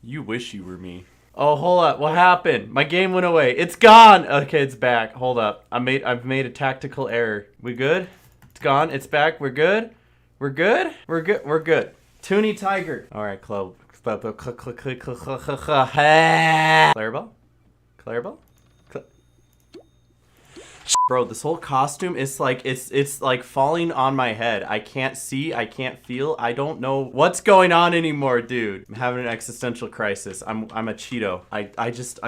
You wish you were me. Oh, hold up. What happened? My game went away. It's gone. Okay, it's back. Hold up. I've made a tactical error. We good? It's gone. It's back. We're good? We're good? We're good. We're good. Toonie Tiger. All right, Clarabelle? Clarabelle? Bro, this whole costume is like, it's like falling on my head. I can't see, I can't feel, I don't know what's going on anymore, dude. I'm having an existential crisis. I'm a Cheeto. I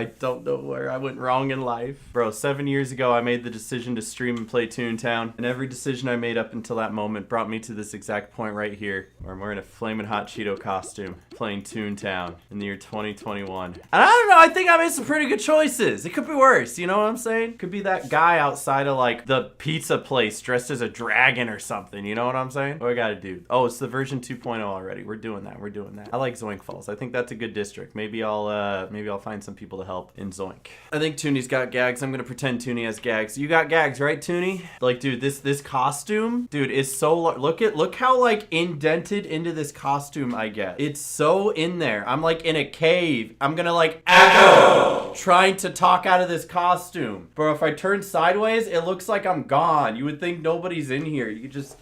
don't know where I went wrong in life. Bro, 7 years ago, I made the decision to stream and play Toontown, and every decision I made up until that moment brought me to this exact point right here, where I'm wearing a flaming hot Cheeto costume, playing Toontown in the year 2021. And I don't know, I think I made some pretty good choices. It could be worse, you know what I'm saying? Could be that guy outside of like the pizza place dressed as a dragon or something, you know what I'm saying? What I gotta do? Oh, it's the version 2.0 already. We're doing that. We're doing that. I like Zoink Falls. I think that's a good district. Maybe I'll find some people to help in Zoink. I think Toonie's got gags. I'm gonna pretend Toonie has gags. You got gags, right, Toonie? Like, dude, this costume, dude, is so look how like indented into this costume I get. It's so in there. I'm like in a cave. I'm gonna like echo trying to talk out of this costume. Bro, if I turn sideways, it looks like I'm gone. You would think nobody's in here. You just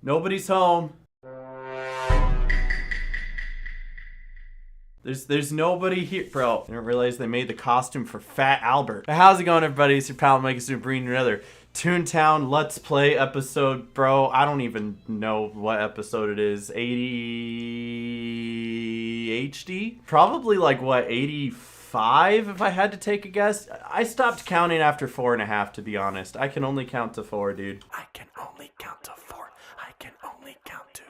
nobody's home. There's nobody here. Bro, I didn't realize they made the costume for Fat Albert. How's it going, everybody? It's your pal Mike Super bringing you another Toontown Let's Play episode. Bro, I don't even know what episode it is. 80 HD? Probably like what, 85 if I had to take a guess. I stopped counting after 4.5, to be honest. I can only count to 4, dude. I can only count to 4. I can only count to...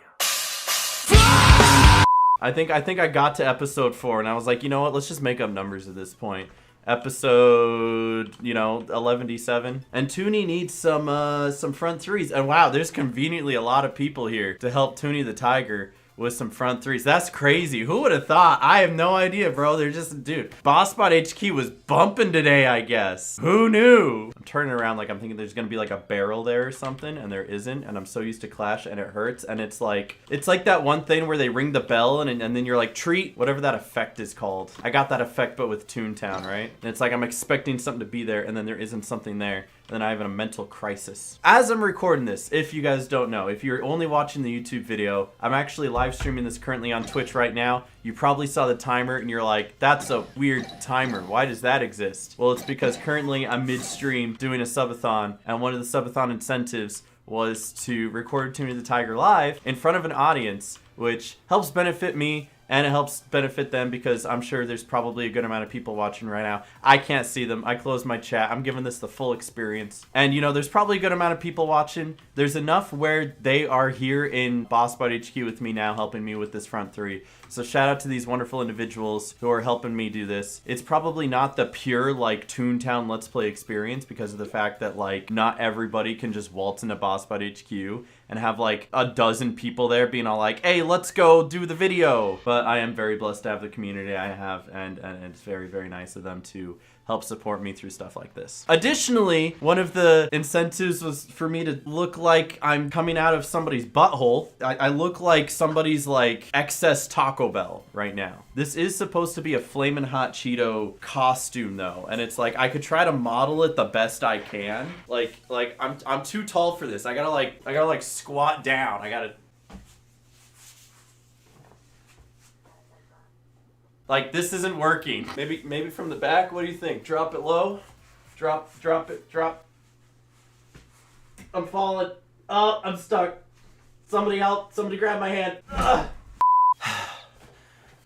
I think I got to episode 4 and I was like, you know what? Let's just make up numbers at this point. Episode, 11D7. And Toonie needs some front threes. And wow, there's conveniently a lot of people here to help Toonie the Tiger with some front threes. That's crazy. Who would have thought? I have no idea, bro. They're just, dude. BossBot HQ was bumping today, I guess. Who knew? I'm turning around like I'm thinking there's gonna be like a barrel there or something, and there isn't. And I'm so used to Clash, and it hurts. And it's like that one thing where they ring the bell, and then you're like, treat, whatever that effect is called. I got that effect, but with Toontown, right? And it's like I'm expecting something to be there, and then there isn't something there. Then I have a mental crisis. As I'm recording this, if you guys don't know, if you're only watching the YouTube video, I'm actually live streaming this currently on Twitch right now. You probably saw the timer and you're like, that's a weird timer. Why does that exist? Well, it's because currently I'm midstream doing a subathon, and one of the subathon incentives was to record Toonie the Tiger live in front of an audience, which helps benefit me. And it helps benefit them because I'm sure there's probably a good amount of people watching right now. I can't see them. I closed my chat. I'm giving this the full experience. And, there's probably a good amount of people watching. There's enough where they are here in BossBot HQ with me now, helping me with this front three. So shout out to these wonderful individuals who are helping me do this. It's probably not the pure, like, Toontown Let's Play experience because of the fact that, like, not everybody can just waltz into BossBot HQ and have like a dozen people there being all like, hey, let's go do the video. But I am very blessed to have the community I have, and it's very, very nice of them to help support me through stuff like this. Additionally, one of the incentives was for me to look like I'm coming out of somebody's butthole. I look like somebody's like excess Taco Bell right now. This is supposed to be a flamin' hot Cheeto costume though, and it's like I could try to model it the best I can. Like I'm too tall for this. I gotta squat down. Like, this isn't working. Maybe from the back. What do you think? Drop it low. Drop it. Drop. I'm falling. Oh, I'm stuck. Somebody help. Somebody grab my hand. Ugh.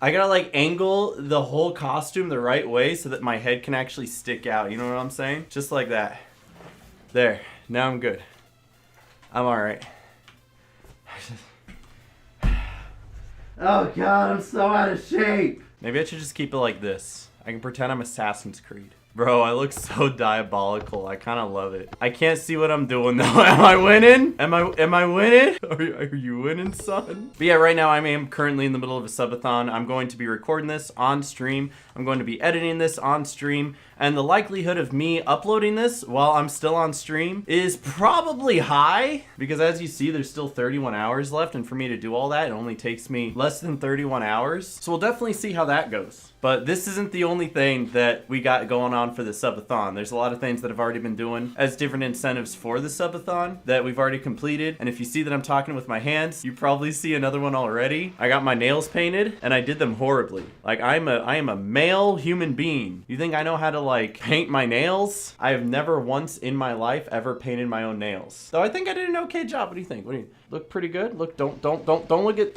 I gotta like angle the whole costume the right way so that my head can actually stick out. You know what I'm saying? Just like that. There. Now I'm good. I'm alright. Oh god, I'm so out of shape. Maybe I should just keep it like this. I can pretend I'm Assassin's Creed. Bro, I look so diabolical. I kind of love it. I can't see what I'm doing though. Am I winning? Am I winning? Are you winning, son? But yeah, right now I am currently in the middle of a subathon. I'm going to be recording this on stream. I'm going to be editing this on stream. And the likelihood of me uploading this while I'm still on stream is probably high, because as you see, there's still 31 hours left. And for me to do all that, it only takes me less than 31 hours. So we'll definitely see how that goes. But this isn't the only thing that we got going on for the subathon. There's a lot of things that I've already been doing as different incentives for the subathon that we've already completed. And if you see that I'm talking with my hands, you probably see another one already. I got my nails painted and I did them horribly. Like I am a male human being. You think I know how to like paint my nails? I have never once in my life ever painted my own nails. Though I think I did an okay job. What do you think? What do you look pretty good? Look, don't look at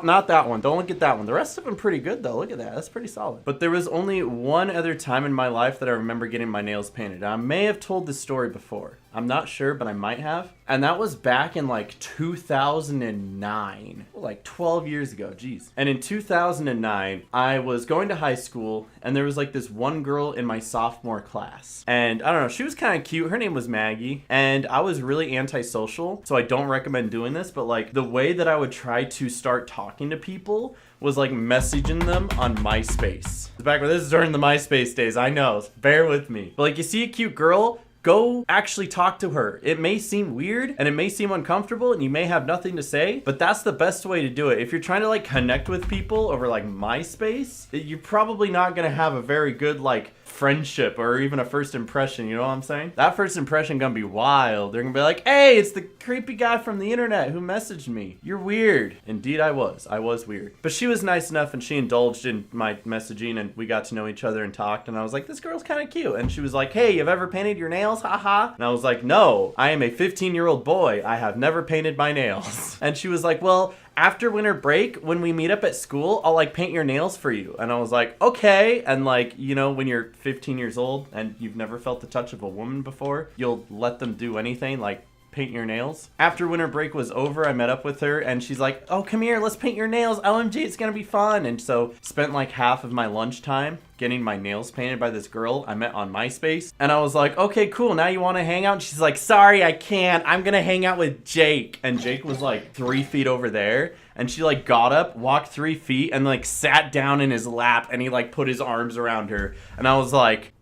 not that one. Don't look at that one. The rest of them pretty good though. Look at that. That's pretty solid. But there was only one other time in my life that I remember getting my nails painted. I may have told this story before. I'm not sure, but I might have. And that was back in like 2009. Like 12 years ago. Jeez. And in 2009, I was going to high school and there was like this one girl in my sophomore class. And I don't know, she was kind of cute. Her name was Maggie. And I was really antisocial, so I don't recommend doing this. But like the way that I would try to start talking to people was like messaging them on MySpace. Back when this is during the MySpace days, I know. Bear with me. But like you see a cute girl, go actually talk to her. It may seem weird and it may seem uncomfortable and you may have nothing to say, but that's the best way to do it. If you're trying to like connect with people over like MySpace, you're probably not gonna have a very good like friendship or even a first impression, you know what I'm saying? That first impression gonna be wild. They're gonna be like, hey, it's the creepy guy from the internet who messaged me. You're weird. Indeed I was weird. But she was nice enough and she indulged in my messaging and we got to know each other and talked, and I was like, this girl's kind of cute. And she was like, hey, you've ever painted your nails? Haha. And I was like, no, I am a 15-year-old boy. I have never painted my nails. And she was like, well, after winter break, when we meet up at school, I'll like paint your nails for you. And I was like, okay. And like, you know, when you're 15 years old and you've never felt the touch of a woman before, you'll let them do anything, like paint your nails. After winter break was over, I met up with her and she's like, oh, come here, let's paint your nails. OMG, it's gonna be fun. And so spent like half of my lunchtime getting my nails painted by this girl I met on MySpace. And I was like, okay, cool, now you want to hang out? And she's like, sorry, I can't. I'm gonna hang out with Jake. And Jake was like 3 feet over there. And she like got up, walked 3 feet, and like sat down in his lap, and he like put his arms around her. And I was like,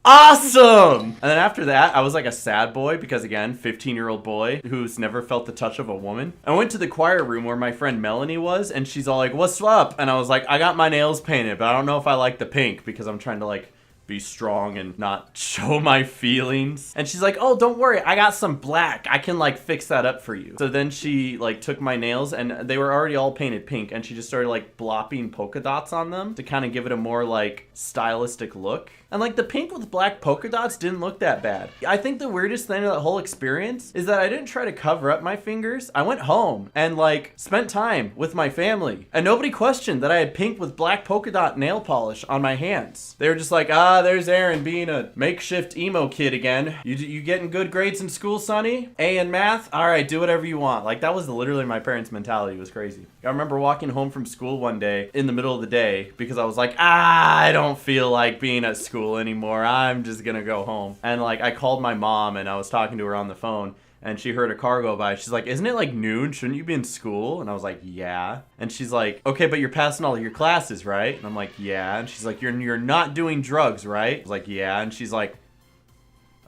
awesome! And then after that, I was like a sad boy because, again, 15-year-old boy who's never felt the touch of a woman. I went to the choir room where my friend Melanie was, and she's all like, what's up? And I was like, I got my nails painted, but I don't know if I like the pink because I'm trying to like be strong and not show my feelings. And she's like, oh, don't worry, I got some black. I can like fix that up for you. So then she like took my nails and they were already all painted pink, and she just started like blopping polka dots on them to kind of give it a more like stylistic look. And like the pink with black polka dots didn't look that bad. I think the weirdest thing of that whole experience is that I didn't try to cover up my fingers. I went home and like spent time with my family, and nobody questioned that I had pink with black polka dot nail polish on my hands. They were just like, ah, there's Aaron being a makeshift emo kid again. You getting good grades in school, Sonny? A in math? All right, do whatever you want. Like that was literally my parents' mentality. It was crazy. I remember walking home from school one day in the middle of the day because I was like, I don't feel like being at school anymore. I'm just gonna go home. And like I called my mom and I was talking to her on the phone, and she heard a car go by. She's like, isn't it like noon? Shouldn't you be in school? And I was like, yeah. And she's like, okay, but you're passing all of your classes, right? And I'm like, yeah. And she's like, you're not doing drugs, right? I was like, yeah. And she's like,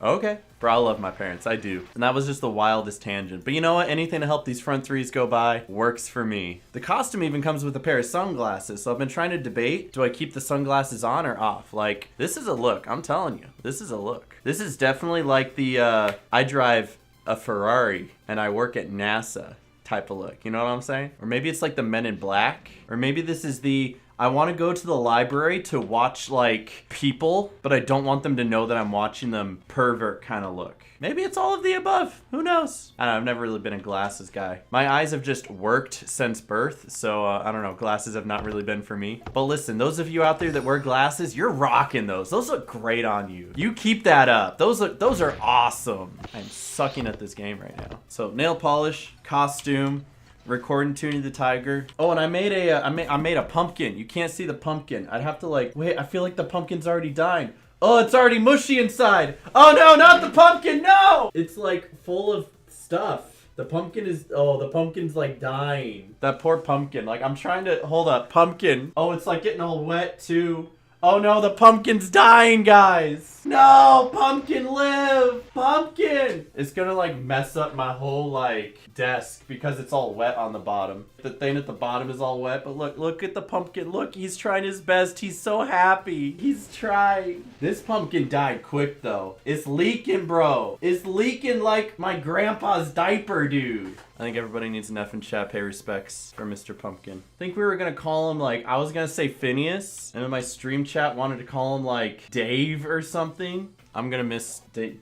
okay. Bro, I love my parents. I do. And that was just the wildest tangent. But you know what? Anything to help these front threes go by works for me. The costume even comes with a pair of sunglasses. So I've been trying to debate, do I keep the sunglasses on or off? Like, this is a look. I'm telling you. This is a look. This is definitely like the, I drive a Ferrari and I work at NASA type of look. You know what I'm saying? Or maybe it's like the Men in Black. Or maybe this is the, I want to go to the library to watch like people, but I don't want them to know that I'm watching them pervert kind of look. Maybe it's all of the above. Who knows? I don't know, I've never really been a glasses guy. My eyes have just worked since birth, so I don't know, glasses have not really been for me. But listen, those of you out there that wear glasses, you're rocking those. Those look great on you. You keep that up. Those are awesome. I'm sucking at this game right now. So nail polish, costume, recording Toonie the Tiger. Oh, and I made a pumpkin. You can't see the pumpkin. I'd have to like, wait, I feel like the pumpkin's already dying. Oh, it's already mushy inside. Oh no, not the pumpkin, no! It's like full of stuff. The pumpkin is, oh, the pumpkin's like dying. That poor pumpkin. Like, I'm trying to, hold up, pumpkin. Oh, it's like getting all wet too. Oh no, the pumpkin's dying, guys. No, pumpkin live. Pumpkin. It's gonna like mess up my whole like desk because it's all wet on the bottom. The thing at the bottom is all wet, but look at the pumpkin. Look, he's trying his best. He's so happy. He's trying. This pumpkin died quick though. It's leaking, bro. It's leaking like my grandpa's diaper, dude. I think everybody needs an F in chat. Pay respects for Mr. Pumpkin. I think we were gonna call him like, I was gonna say Phineas, and then my stream chat wanted to call him like Dave or something. I'm gonna miss Dave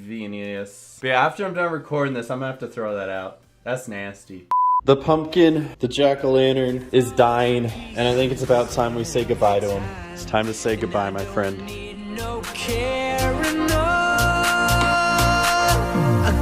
Phineas. But yeah, after I'm done recording this, I'm gonna have to throw that out. That's nasty. The pumpkin, the jack-o'-lantern, is dying, and I think it's about time we say goodbye to him. It's time to say goodbye, my friend.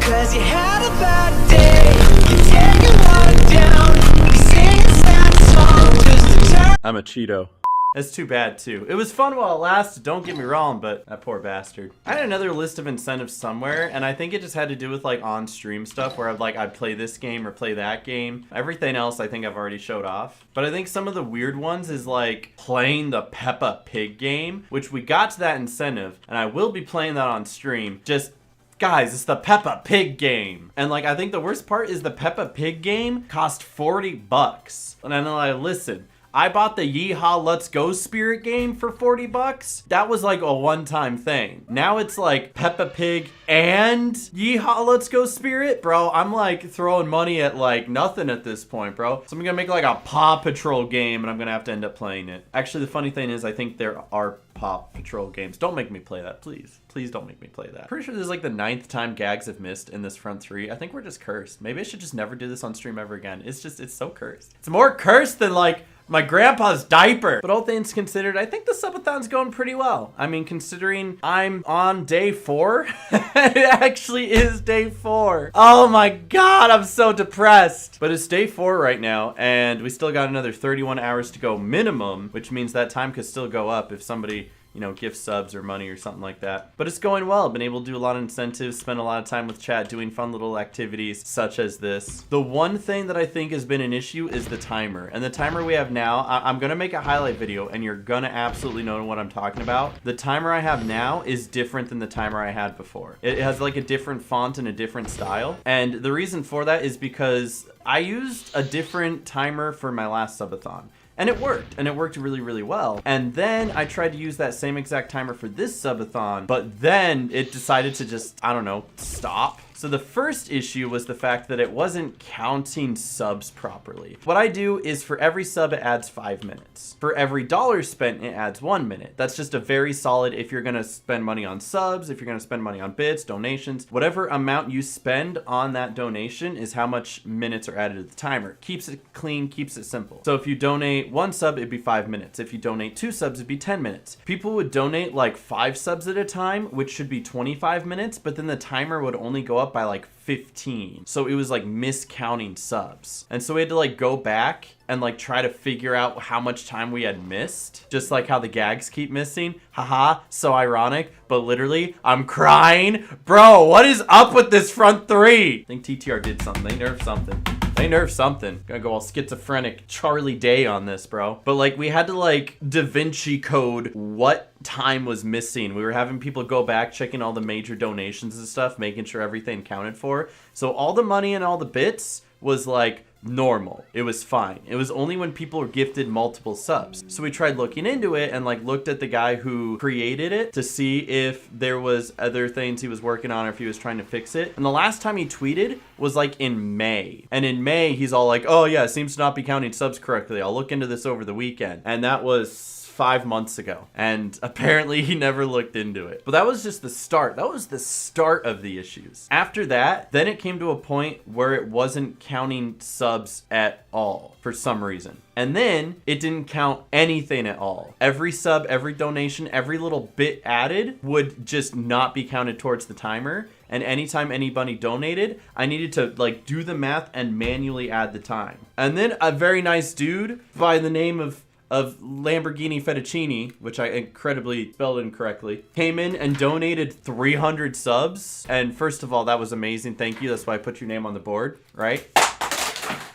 Cause you had a bad day, you take your water down, you sing a sad song just to turn. I'm a Cheeto. That's too bad too. It was fun while it lasted, don't get me wrong, but that poor bastard. I had another list of incentives somewhere, and I think it just had to do with like on-stream stuff where I'd play this game or play that game. Everything else I think I've already showed off. But I think some of the weird ones is like playing the Peppa Pig game, which we got to that incentive, and I will be playing that on stream. Just guys, it's the Peppa Pig game. And like, I think the worst part is the Peppa Pig game cost 40 bucks. And I'm like, listen, I bought the Yeehaw Let's Go Spirit game for 40 bucks. That was like a one-time thing. Now it's like Peppa Pig and Yeehaw Let's Go Spirit. Bro, I'm like throwing money at like nothing at this point, bro. So I'm gonna make like a Paw Patrol game and I'm gonna have to end up playing it. Actually, the funny thing is I think there are Paw Patrol games. Don't make me play that, please. Please don't make me play that. Pretty sure this is like the 9th time gags have missed in this front 3. I think we're just cursed. Maybe I should just never do this on stream ever again. It's so cursed. It's more cursed than like my grandpa's diaper. But all things considered, I think the subathon's going pretty well. I mean, considering I'm on day 4, it actually is day 4. Oh my God, I'm so depressed. But it's day 4 right now, and we still got another 31 hours to go minimum, which means that time could still go up if somebody, you know, gift subs or money or something like that. But it's going well. I've been able to do a lot of incentives, spend a lot of time with chat doing fun little activities such as this. The one thing that I think has been an issue is the timer. And the timer we have now, I'm gonna make a highlight video and you're gonna absolutely know what I'm talking about. The timer I have now is different than the timer I had before. It has like a different font and a different style. And the reason for that is because I used a different timer for my last subathon. And it worked really, really well. And then I tried to use that same exact timer for this subathon, but then it decided to just, I don't know, stop. So the first issue was the fact that it wasn't counting subs properly. What I do is for every sub, it adds 5 minutes. For every dollar spent, it adds 1 minute. That's just a very solid, if you're gonna spend money on subs, if you're gonna spend money on bits, donations, whatever amount you spend on that donation is how much minutes are added to the timer. Keeps it clean, keeps it simple. So if you donate 1 sub, it'd be 5 minutes. If you donate 2 subs, it'd be 10 minutes. People would donate like 5 subs at a time, which should be 25 minutes, but then the timer would only go up by like 15. So it was like miscounting subs. And so we had to like go back and like try to figure out how much time we had missed. Just like how the gags keep missing. Haha, so ironic, but literally I'm crying. Bro, what is up with this front 3? I think TTR did something. They nerfed something. They nerfed something. Gonna go all schizophrenic Charlie Day on this, bro. But like we had to like Da Vinci code what time was missing. We were having people go back, checking all the major donations and stuff, making sure everything counted for. So all the money and all the bits was like normal. It was fine. It was only when people were gifted multiple subs. So we tried looking into it and like looked at the guy who created it to see if there was other things he was working on or if he was trying to fix it. And the last time he tweeted was like in May. And in May, he's all like, oh yeah, it seems to not be counting subs correctly. I'll look into this over the weekend. And that was 5 months ago, and apparently he never looked into it. But that was just the start. That was the start of the issues. After that, then it came to a point where it wasn't counting subs at all for some reason. And then it didn't count anything at all. Every sub, every donation, every little bit added would just not be counted towards the timer. And anytime anybody donated, I needed to like do the math and manually add the time. And then a very nice dude by the name of of Lamborghini Fettuccine, which I incredibly spelled incorrectly, came in and donated 300 subs. And first of all, that was amazing. Thank you. That's why I put your name on the board, right?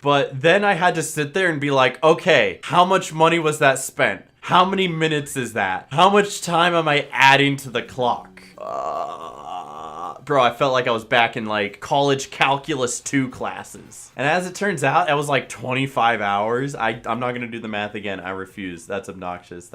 But then I had to sit there and be like, okay, how much money was that spent? How many minutes is that? How much time am I adding to the clock? Bro, I felt like I was back in like college calculus 2 classes. And as it turns out, that was like 25 hours. I'm not gonna do the math again. I refuse. That's obnoxious.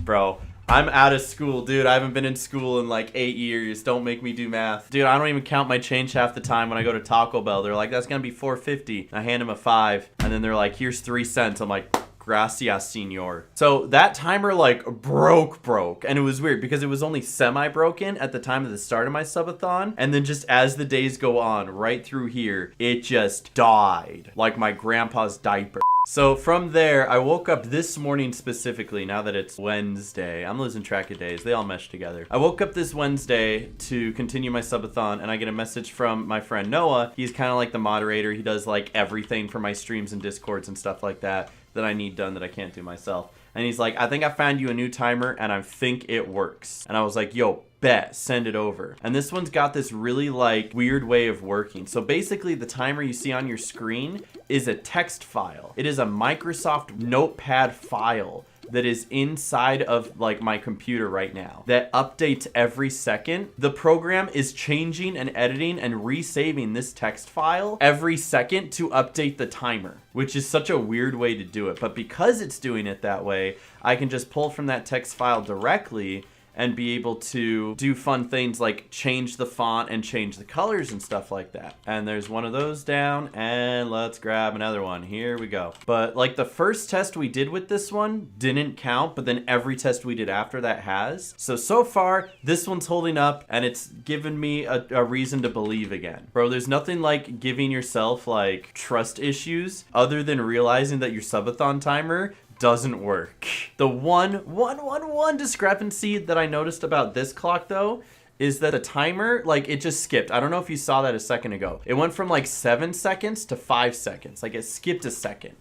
Bro, I'm out of school, dude. I haven't been in school in like 8 years. Don't make me do math. Dude, I don't even count my change half the time when I go to Taco Bell. They're like, that's gonna be $4.50. I hand them a 5, and then they're like, here's 3 cents. I'm like, gracias, senor. So that timer like broke. And it was weird because it was only semi-broken at the time of the start of my subathon. And then just as the days go on, right through here, it just died. Like my grandpa's diaper. So from there, I woke up this morning specifically, now that it's Wednesday. I'm losing track of days. They all mesh together. I woke up this Wednesday to continue my subathon, and I get a message from my friend Noah. He's kind of like the moderator. He does like everything for my streams and Discords and stuff like that I need done that I can't do myself. And he's like, I think I found you a new timer and I think it works. And I was like, yo, bet, send it over. And this one's got this really like weird way of working. So basically the timer you see on your screen is a text file. It is a Microsoft Notepad file that is inside of like my computer right now that updates every second. The program is changing and editing and resaving this text file every second to update the timer, which is such a weird way to do it. But because it's doing it that way, I can just pull from that text file directly and be able to do fun things like change the font and change the colors and stuff like that. And there's one of those down, and let's grab another one. Here we go. But like the first test we did with this one didn't count, but then every test we did after that has. So far, this one's holding up, and it's given me a reason to believe again. Bro, there's nothing like giving yourself like trust issues other than realizing that your subathon timer doesn't work. The one discrepancy that I noticed about this clock though is that the timer, like it just skipped. I don't know if you saw that a second ago. It went from like 7 seconds to 5 seconds. Like it skipped a second.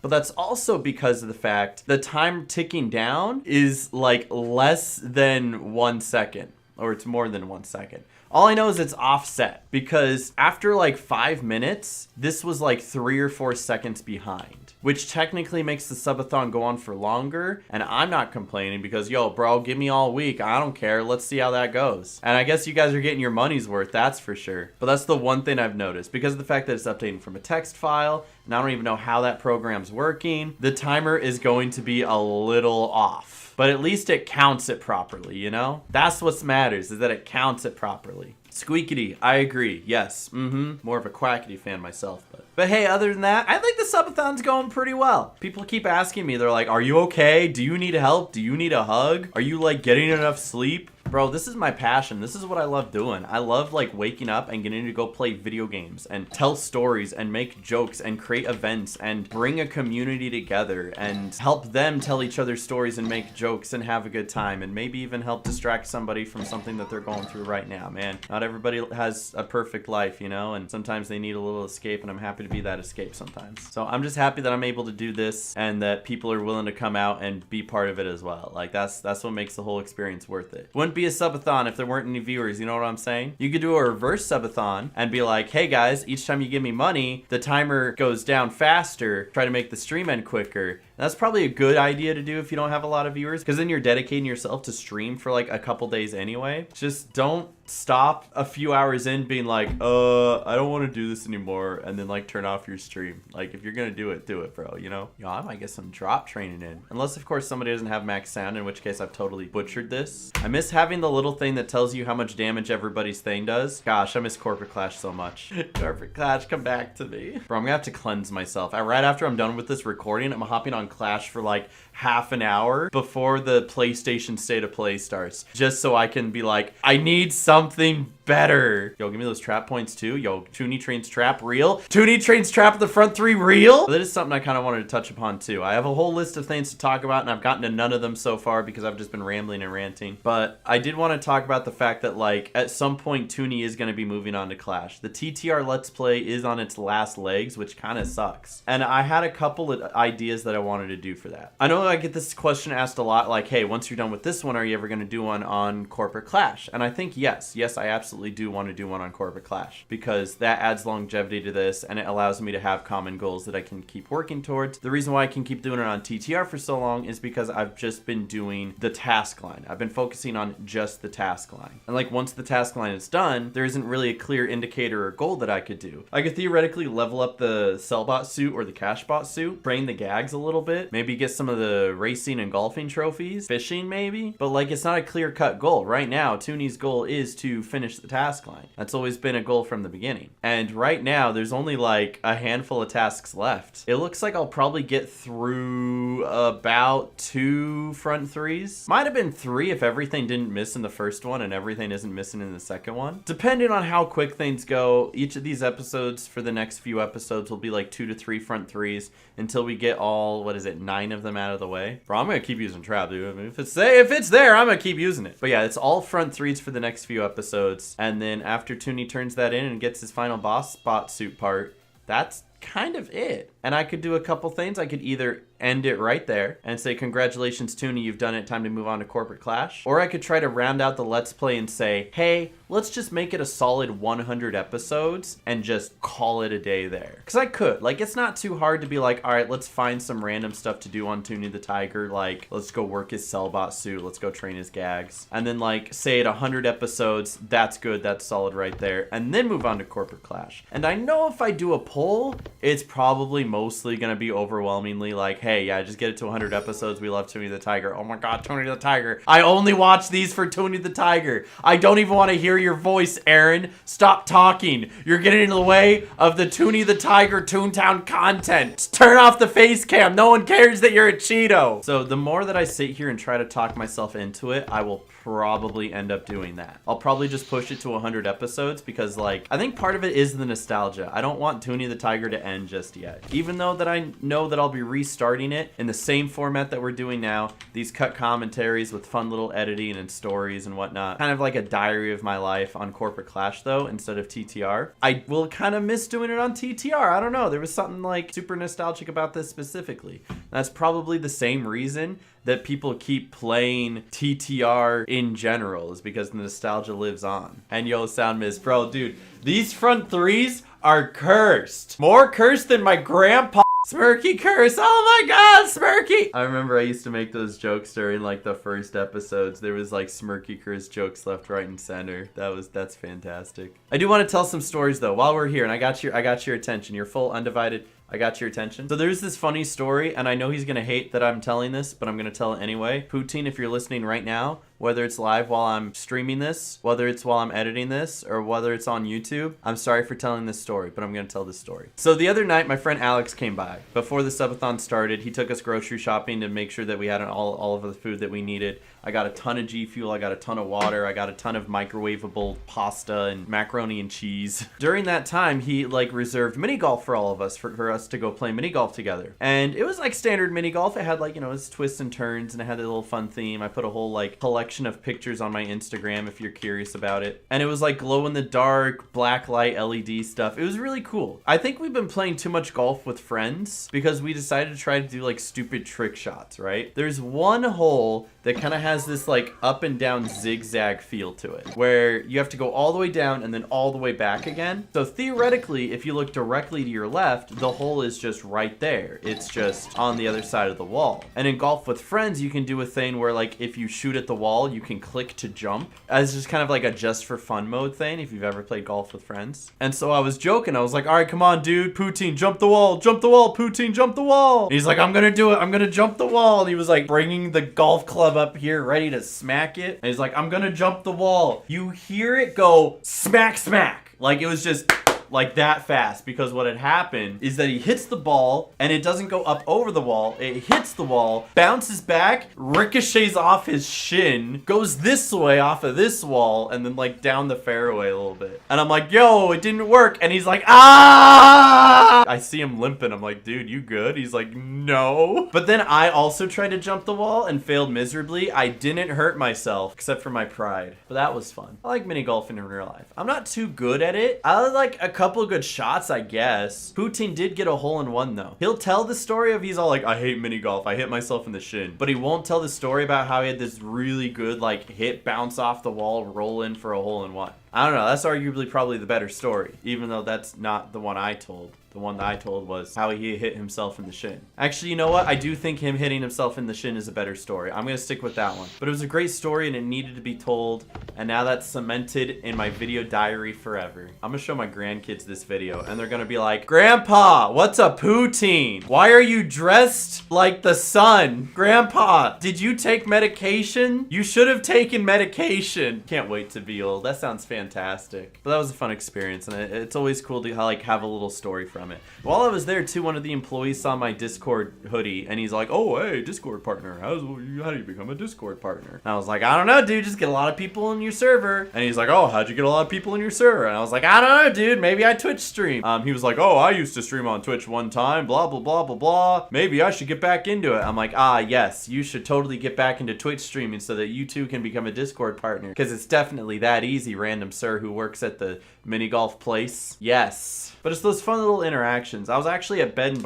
But that's also because of the fact the time ticking down is like less than 1 second, or it's more than 1 second. All I know is it's offset because after like 5 minutes, this was like 3 or 4 seconds behind, which technically makes the subathon go on for longer. And I'm not complaining because, yo, bro, give me all week. I don't care. Let's see how that goes. And I guess you guys are getting your money's worth. That's for sure. But that's the one thing I've noticed because of the fact that it's updating from a text file. And I don't even know how that program's working. The timer is going to be a little off. But at least it counts it properly, you know? That's what matters, is that it counts it properly. Squeakity, I agree, yes. More of a Quackity fan myself, but hey, other than that, I think the subathon's going pretty well. People keep asking me, they're like, are you okay? Do you need help? Do you need a hug? Are you like getting enough sleep? Bro, this is my passion. This is what I love doing. I love like waking up and getting to go play video games and tell stories and make jokes and create events and bring a community together and help them tell each other stories and make jokes and have a good time and maybe even help distract somebody from something that they're going through right now, man. Not everybody has a perfect life, you know, and sometimes they need a little escape, and I'm happy to be that escape sometimes. So I'm just happy that I'm able to do this and that people are willing to come out and be part of it as well. Like that's what makes the whole experience worth it. Wouldn't be a subathon if there weren't any viewers, you know what I'm saying? You could do a reverse subathon and be like, hey guys, each time you give me money, the timer goes down faster, try to make the stream end quicker. And that's probably a good idea to do if you don't have a lot of viewers, because then you're dedicating yourself to stream for like a couple days anyway. Just don't stop a few hours in being like, I don't want to do this anymore, and then like turn off your stream. Like if you're gonna do it, bro, you know? Yo, I might get some drop training in. Unless of course somebody doesn't have max sound, in which case I've totally butchered this. I miss having the little thing that tells you how much damage everybody's thing does. Gosh, I miss Corporate Clash so much. Corporate Clash, come back to me. Bro, I'm gonna have to cleanse myself. Right after I'm done with this recording, I'm hopping on Clash for like half an hour before the PlayStation State of Play starts, just so I can be like, I need something better. Yo, give me those trap points too. Yo, Toonie trains trap real. Toonie trains trap at the front 3 real. But that is something I kind of wanted to touch upon too. I have a whole list of things to talk about, and I've gotten to none of them so far because I've just been rambling and ranting. But I did want to talk about the fact that, like, at some point Toonie is going to be moving on to Clash. The TTR Let's Play is on its last legs, which kind of sucks. And I had a couple of ideas that I wanted to do for that. I know I get this question asked a lot, like, hey, once you're done with this one, are you ever going to do one on Corporate Clash? And I think yes, I absolutely do want to do one on Corporate Clash because that adds longevity to this and it allows me to have common goals that I can keep working towards. The reason why I can keep doing it on TTR for so long is because I've just been doing the task line. I've been focusing on just the task line. And like once the task line is done, there isn't really a clear indicator or goal that I could do. I could theoretically level up the Sellbot suit or the Cashbot suit, train the gags a little bit, maybe get some of the racing and golfing trophies, fishing maybe, but like it's not a clear-cut goal. Right now, Toonie's goal is to finish the task line. That's always been a goal from the beginning. And right now, there's only like a handful of tasks left. It looks like I'll probably get through about 2 front 3s. Might have been 3 if everything didn't miss in the first one and everything isn't missing in the second one. Depending on how quick things go, each of these episodes for the next few episodes will be like 2 to 3 front 3s until we get all, 9 of them out of the way. Bro, I'm gonna keep using trap, dude. I mean, if it's there, I'm gonna keep using it. But yeah, it's all front 3s for the next few episodes. And then after Toonie turns that in and gets his final boss spot suit part, that's kind of it. And I could do a couple things. I could either end it right there and say, congratulations, Toonie, you've done it. Time to move on to Corporate Clash. Or I could try to round out the Let's Play and say, hey, let's just make it a solid 100 episodes and just call it a day there. Because I could. Like, it's not too hard to be like, all right, let's find some random stuff to do on Toonie the Tiger. Like, let's go work his Sellbot suit. Let's go train his gags. And then, like, say at 100 episodes, that's good. That's solid right there. And then move on to Corporate Clash. And I know if I do a poll, it's probably mostly going to be overwhelmingly like, hey, yeah, just get it to 100 episodes. We love Toonie the Tiger. Oh my God, Toonie the Tiger. I only watch these for Toonie the Tiger. I don't even want to hear your voice, Aaron. Stop talking. You're getting in the way of the Toonie the Tiger Toontown content. Just turn off the face cam. No one cares that you're a Cheeto. So the more that I sit here and try to talk myself into it, I will probably end up doing that. I'll probably just push it to 100 episodes because, like, I think part of it is the nostalgia. I don't want Toonie the Tiger to end just yet. Even though that I know that I'll be restarting it in the same format that we're doing now, these cut commentaries with fun little editing and stories and whatnot. Kind of like a diary of my life on Corporate Clash though, instead of TTR. I will kind of miss doing it on TTR. I don't know. There was something like super nostalgic about this specifically. That's probably the same reason that people keep playing TTR in general, is because the nostalgia lives on. And yo, Sound Miss, bro, dude, these front 3s are cursed. More cursed than my grandpa. Smirky curse. Oh my God, Smirky. I remember I used to make those jokes during like the first episodes. There was like Smirky curse jokes left, right, and center. That's fantastic. I do want to tell some stories though while we're here, and I got your attention. Your full undivided. I got your attention. So there's this funny story, and I know he's gonna hate that I'm telling this, but I'm gonna tell it anyway. Poutine, if you're listening right now, whether it's live while I'm streaming this, whether it's while I'm editing this, or whether it's on YouTube, I'm sorry for telling this story, but I'm gonna tell this story. So the other night, my friend Alex came by. Before the subathon started, he took us grocery shopping to make sure that we had all of the food that we needed. I got a ton of G Fuel, I got a ton of water, I got a ton of microwavable pasta and macaroni and cheese. During that time, he like reserved mini golf for all of us, for us to go play mini golf together. And it was like standard mini golf. It had like, you know, its twists and turns, and it had a little fun theme. I put a whole like collection of pictures on my Instagram if you're curious about it. And it was like glow in the dark, black light LED stuff. It was really cool. I think we've been playing too much golf with friends because we decided to try to do like stupid trick shots, right? There's one hole that kind of has this like up and down zigzag feel to it, where you have to go all the way down and then all the way back again. So theoretically, if you look directly to your left, the hole is just right there. It's just on the other side of the wall. And in golf with friends, you can do a thing where like if you shoot at the wall, you can click to jump as just kind of like a just for fun mode thing if you've ever played golf with friends. And so I was joking. I was like, all right, come on, dude, Poutine, jump the wall, Poutine, jump the wall. And he's like, I'm gonna do it. I'm gonna jump the wall. And he was like bringing the golf club up here ready to smack it. And he's like, I'm gonna jump the wall. You hear it go smack, smack. Like it was just like that fast, because what had happened is that he hits the ball and it doesn't go up over the wall. It hits the wall, bounces back, ricochets off his shin, goes this way off of this wall, and then like down the fairway a little bit. And I'm like, yo, it didn't work. And he's like, ah! I see him limping. I'm like, dude, you good? He's like, no. But then I also tried to jump the wall and failed miserably. I didn't hurt myself except for my pride. But that was fun. I like mini golfing in real life. I'm not too good at it. I had like a couple of good shots, I guess. Poutine did get a hole-in-one though. He'll tell the story of he's all like, I hate mini golf. I hit myself in the shin. But he won't tell the story about how he had this really good like hit, bounce off the wall, roll in for a hole-in-one. I don't know. That's arguably probably the better story, even though that's not the one I told. The one that I told was how he hit himself in the shin. Actually, you know what? I do think him hitting himself in the shin is a better story. I'm going to stick with that one. But it was a great story and it needed to be told. And now that's cemented in my video diary forever. I'm going to show my grandkids this video and they're going to be like, Grandpa, what's a poutine? Why are you dressed like the sun? Grandpa, did you take medication? You should have taken medication. Can't wait to be old. That sounds fantastic. But that was a fun experience and it's always cool to like have a little story from it. While I was there too, one of the employees saw my Discord hoodie and he's like, oh, hey, Discord partner. How do you become a Discord partner? And I was like, I don't know, dude. Just get a lot of people in your server. And he's like, oh, how'd you get a lot of people in your server? And I was like, I don't know, dude. Maybe I Twitch stream. He was like, oh, I used to stream on Twitch one time, blah, blah, blah, blah, blah. Maybe I should get back into it. I'm like, yes, you should totally get back into Twitch streaming so that you too can become a Discord partner. Because it's definitely that easy, random sir who works at the mini golf place. Yes. But it's those fun little interactions. I was actually at Bed and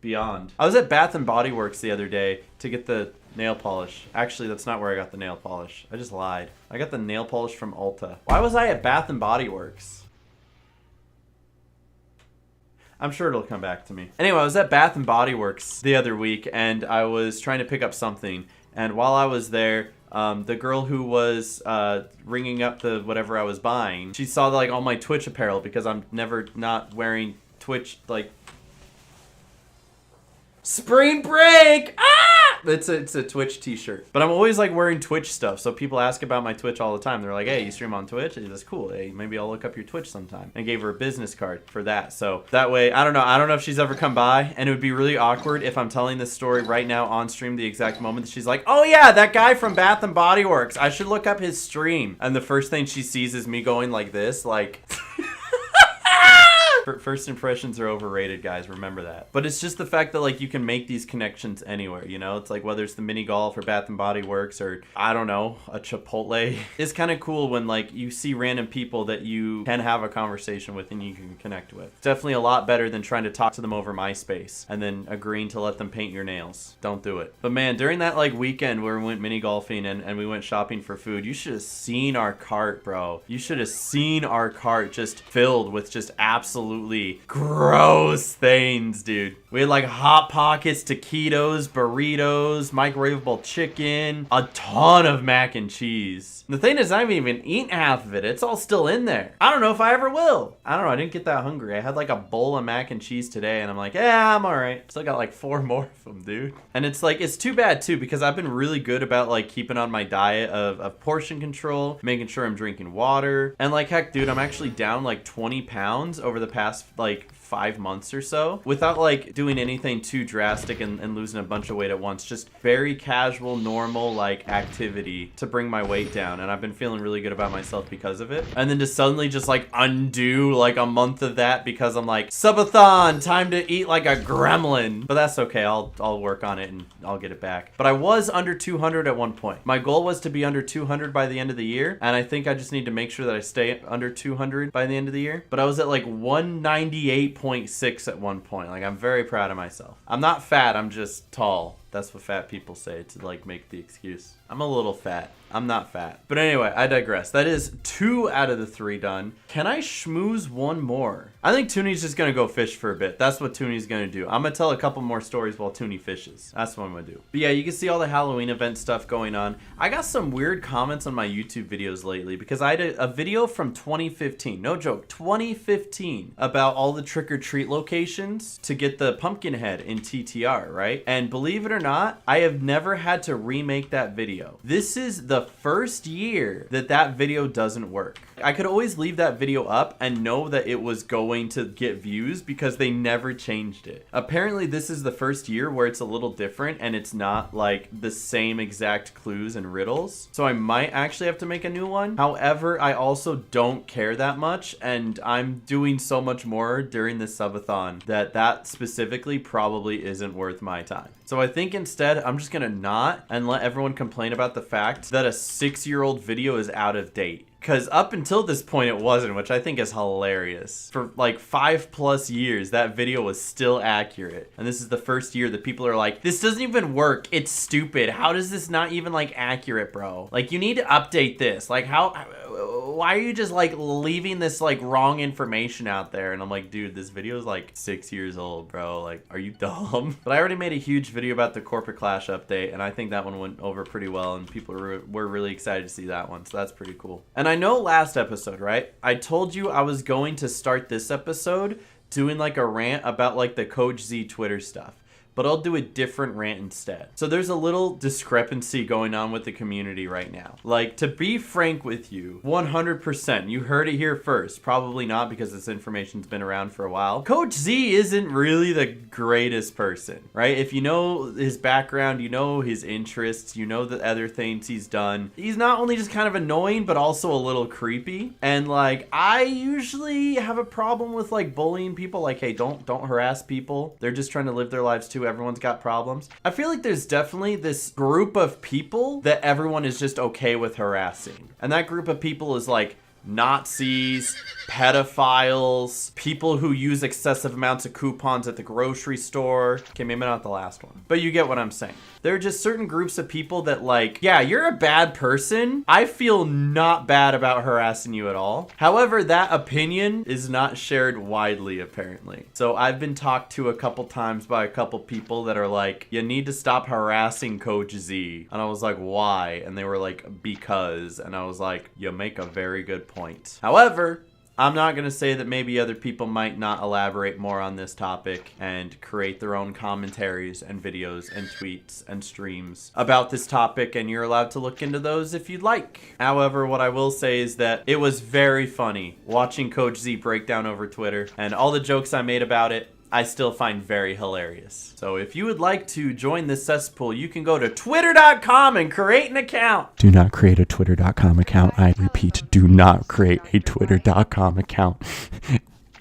Beyond. I was at Bath and Body Works the other day to get the nail polish. Actually, that's not where I got the nail polish. I just lied. I got the nail polish from Ulta. Why was I at Bath and Body Works? I'm sure it'll come back to me. Anyway, I was at Bath and Body Works the other week and I was trying to pick up something. And while I was there, the girl who was ringing up the whatever I was buying, she saw like all my Twitch apparel because I'm never not wearing Twitch like spring break. Ah! It's a Twitch t-shirt. But I'm always like wearing Twitch stuff. So people ask about my Twitch all the time. They're like, hey, you stream on Twitch? That's cool. Hey, maybe I'll look up your Twitch sometime. And gave her a business card for that. So that way, I don't know if she's ever come by. And it would be really awkward if I'm telling this story right now on stream the exact moment that she's like, oh yeah, that guy from Bath and Body Works. I should look up his stream. And the first thing she sees is me going like this, like... First impressions are overrated, guys. Remember that. But it's just the fact that like you can make these connections anywhere, you know? It's like whether it's the mini golf or Bath and Body Works or I don't know, a Chipotle. It's kind of cool when like you see random people that you can have a conversation with and you can connect with. It's definitely a lot better than trying to talk to them over MySpace and then agreeing to let them paint your nails. Don't do it. But man, during that like weekend where we went mini golfing and we went shopping for food, you should have seen our cart, bro. You should have seen our cart just filled with just absolutely gross things, dude. We had like Hot Pockets, taquitos, burritos, microwavable chicken, a ton of mac and cheese. The thing is, I haven't even eaten half of it. It's all still in there. I don't know if I ever will. I don't know. I didn't get that hungry. I had like a bowl of mac and cheese today and I'm like, yeah, I'm all right. Still got like 4 more of them, dude. And it's like, it's too bad too, because I've been really good about like keeping on my diet of portion control, making sure I'm drinking water. And like, heck, dude, I'm actually down like 20 pounds over the past like 5 months or so without like doing anything too drastic and losing a bunch of weight at once. Just very casual, normal like activity to bring my weight down. And I've been feeling really good about myself because of it. And then to suddenly just like undo like a month of that because I'm like, subathon, time to eat like a gremlin. But that's okay. I'll work on it and I'll get it back. But I was under 200 at one point. My goal was to be under 200 by the end of the year. And I think I just need to make sure that I stay under 200 by the end of the year. But I was at like 198.6 at one point. Like, I'm very proud of myself. I'm not fat, I'm just tall. That's what fat people say to like make the excuse. I'm a little fat. I'm not fat. But anyway, I digress. That is 2 out of the 3 done. Can I schmooze one more? I think Toonie's just gonna go fish for a bit. That's what Toonie's gonna do. I'm gonna tell a couple more stories while Toonie fishes. That's what I'm gonna do. But yeah, you can see all the Halloween event stuff going on. I got some weird comments on my YouTube videos lately because I did a video from 2015. No joke, 2015 about all the trick-or-treat locations to get the pumpkin head in TTR, right? And believe it or or not, I have never had to remake that video. This is the first year that that video doesn't work. I could always leave that video up and know that it was going to get views because they never changed it. Apparently this is the first year where it's a little different and it's not like the same exact clues and riddles. So I might actually have to make a new one. However, I also don't care that much, and I'm doing so much more during the subathon that specifically probably isn't worth my time. So I think instead I'm just gonna not and let everyone complain about the fact that a 6-year-old video is out of date. Because up until this point it wasn't, which I think is hilarious. For like 5+ years, that video was still accurate. And this is the first year that people are like, this doesn't even work. It's stupid. How does this not even like accurate, bro? Like, you need to update this. Like, why are you just like leaving this like wrong information out there? And I'm like, dude, this video is like 6 years old, bro. Like, are you dumb? But I already made a huge video about the Corporate Clash update, and I think that one went over pretty well, and people were really excited to see that one. So that's pretty cool. And I know last episode, right? I told you I was going to start this episode doing like a rant about like the Coach Z Twitter stuff, but I'll do a different rant instead. So there's a little discrepancy going on with the community right now. Like, to be frank with you, 100%, you heard it here first. Probably not, because this information's been around for a while. Coach Z isn't really the greatest person, right? If you know his background, you know his interests, you know the other things he's done. He's not only just kind of annoying, but also a little creepy. And like, I usually have a problem with like bullying people. Like, hey, don't harass people. They're just trying to live their lives too. Everyone's got problems. I feel like there's definitely this group of people that everyone is just okay with harassing. And that group of people is like Nazis, pedophiles, people who use excessive amounts of coupons at the grocery store. Okay, maybe not the last one, but you get what I'm saying. There are just certain groups of people that like, yeah, you're a bad person. I feel not bad about harassing you at all. However, that opinion is not shared widely, apparently. So I've been talked to a couple times by a couple people that are like, you need to stop harassing Coach Z. And I was like, why? And they were like, because. And I was like, you make a very good point. However, I'm not going to say that maybe other people might not elaborate more on this topic and create their own commentaries and videos and tweets and streams about this topic, and you're allowed to look into those if you'd like. However, what I will say is that it was very funny watching Coach Z break down over Twitter, and all the jokes I made about it, I still find very hilarious. So if you would like to join this cesspool, you can go to twitter.com and create an account. Do not create a twitter.com account. I repeat, do not create a twitter.com account.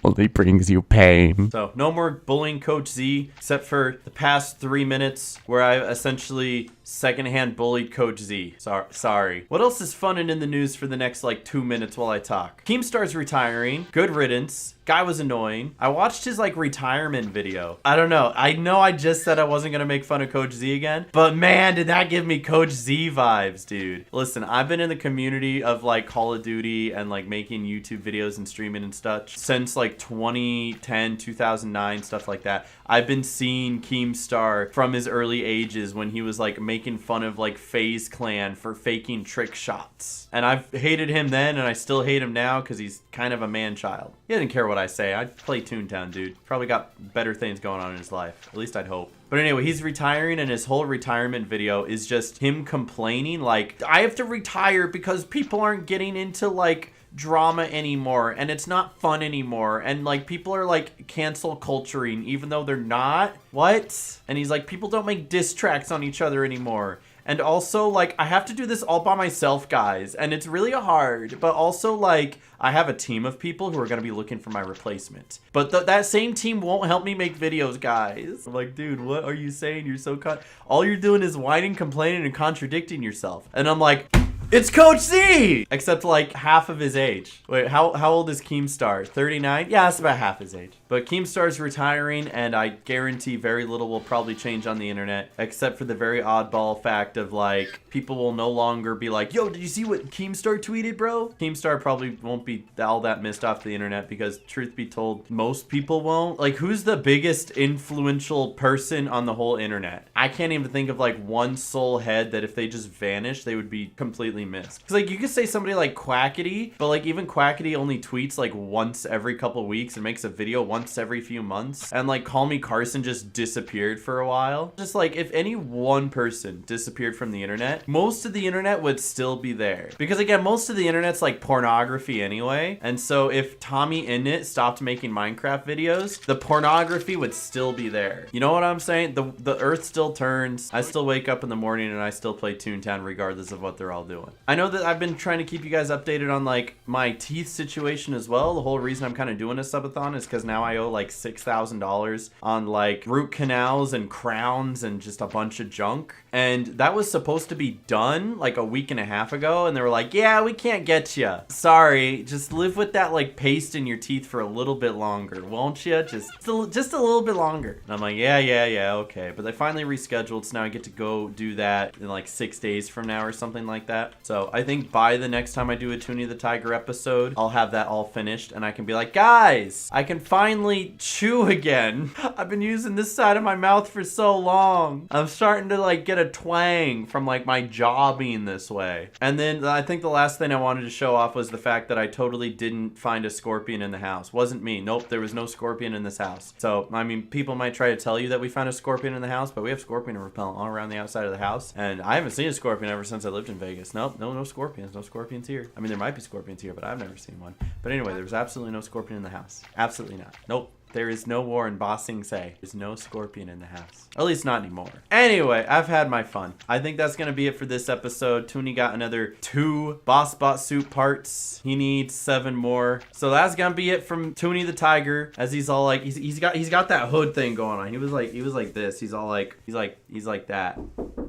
Only brings you pain. So no more bullying Coach Z, except for the past 3 minutes where I essentially secondhand bullied Coach Z. Sorry. What else is fun and in the news for the next like 2 minutes while I talk? Keemstar's retiring. Good riddance. Guy was annoying. I watched his like retirement video. I don't know. I know I just said I wasn't gonna make fun of Coach Z again, but man, did that give me Coach Z vibes, dude. Listen, I've been in the community of like Call of Duty and like making YouTube videos and streaming and stuff since like 2010, 2009, stuff like that. I've been seeing Keemstar from his early ages when he was like making fun of like FaZe Clan for faking trick shots. And I've hated him then, and I still hate him now because he's kind of a man-child. He doesn't care what I say. I play Toontown, dude. Probably got better things going on in his life. At least I'd hope. But anyway, he's retiring, and his whole retirement video is just him complaining like, I have to retire because people aren't getting into like drama anymore, and it's not fun anymore, and like people are like cancel culturing even though they're not. What? And he's like, people don't make diss tracks on each other anymore. And also, like, I have to do this all by myself, guys. And it's really hard. But also, like, I have a team of people who are going to be looking for my replacement. But that same team won't help me make videos, guys. I'm like, dude, what are you saying? You're so all you're doing is whining, complaining, and contradicting yourself. And I'm like, it's Coach Z! Except, like, half of his age. Wait, how old is Keemstar? 39? Yeah, that's about half his age. But Keemstar's retiring, and I guarantee very little will probably change on the internet, except for the very oddball fact of, like, people will no longer be like, yo, did you see what Keemstar tweeted, bro? Keemstar probably won't be all that missed off the internet because, truth be told, most people won't. Like, who's the biggest influential person on the whole internet? I can't even think of, like, one sole head that if they just vanished, they would be completely missed. Because, like, you could say somebody like Quackity, but, like, even Quackity only tweets, like, once every couple weeks and makes a video once once every few months. And like Call Me Carson just disappeared for a while. Just like if any one person disappeared from the internet, most of the internet would still be there. Because again, most of the internet's like pornography anyway. And so if Tommy Innit stopped making Minecraft videos, the pornography would still be there. You know what I'm saying? The earth still turns. I still wake up in the morning and I still play Toontown regardless of what they're all doing. I know that I've been trying to keep you guys updated on like my teeth situation as well. The whole reason I'm kind of doing a subathon is because now I owe like $6,000 on like root canals and crowns and just a bunch of junk. And that was supposed to be done like a week and a half ago. And they were like, yeah, we can't get you. Sorry, just live with that like paste in your teeth for a little bit longer, won't you? Just a little bit longer. And I'm like, yeah, okay. But they finally rescheduled, so now I get to go do that in like 6 days from now or something like that. So I think by the next time I do a Toonie the Tiger episode, I'll have that all finished and I can be like, guys, I can finally chew again. I've been using this side of my mouth for so long. I'm starting to like get a twang from like my jaw being this way. And then I think the last thing I wanted to show off was the fact that I totally didn't find a scorpion in the house. Wasn't me. Nope, there was no scorpion in this house. So, I mean, people might try to tell you that we found a scorpion in the house, but we have scorpion repellent all around the outside of the house. And I haven't seen a scorpion ever since I lived in Vegas. Nope, no scorpions. No scorpions here. I mean, there might be scorpions here, but I've never seen one. But anyway, there was absolutely no scorpion in the house. Absolutely not. Nope. There is no war in Bossing Say. There's no scorpion in the house. Or at least not anymore. Anyway, I've had my fun. I think that's going to be it for this episode. Toonie got another 2 Boss Bot suit parts. He needs 7 more. So that's going to be it from Toonie the Tiger. As he's all like, he's got that hood thing going on. He was like this. He's all like, he's like that.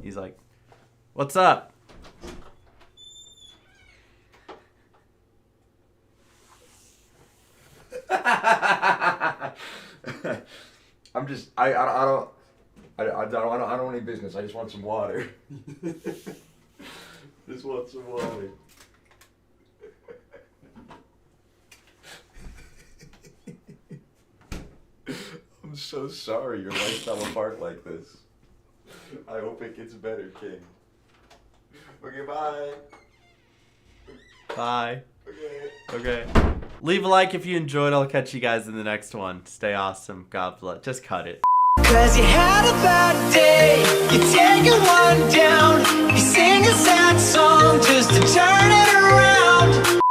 He's like, what's up? I don't want any business. I just want some water. Just want some water. I'm so sorry your life fell apart like this. I hope it gets better, King. Okay, bye. Bye. Okay. Okay. Leave a like if you enjoyed. I'll catch you guys in the next one. Stay awesome. God bless. Just cut it. Cause you had a bad day, you're taking one down, you sing a sad song just to turn it around.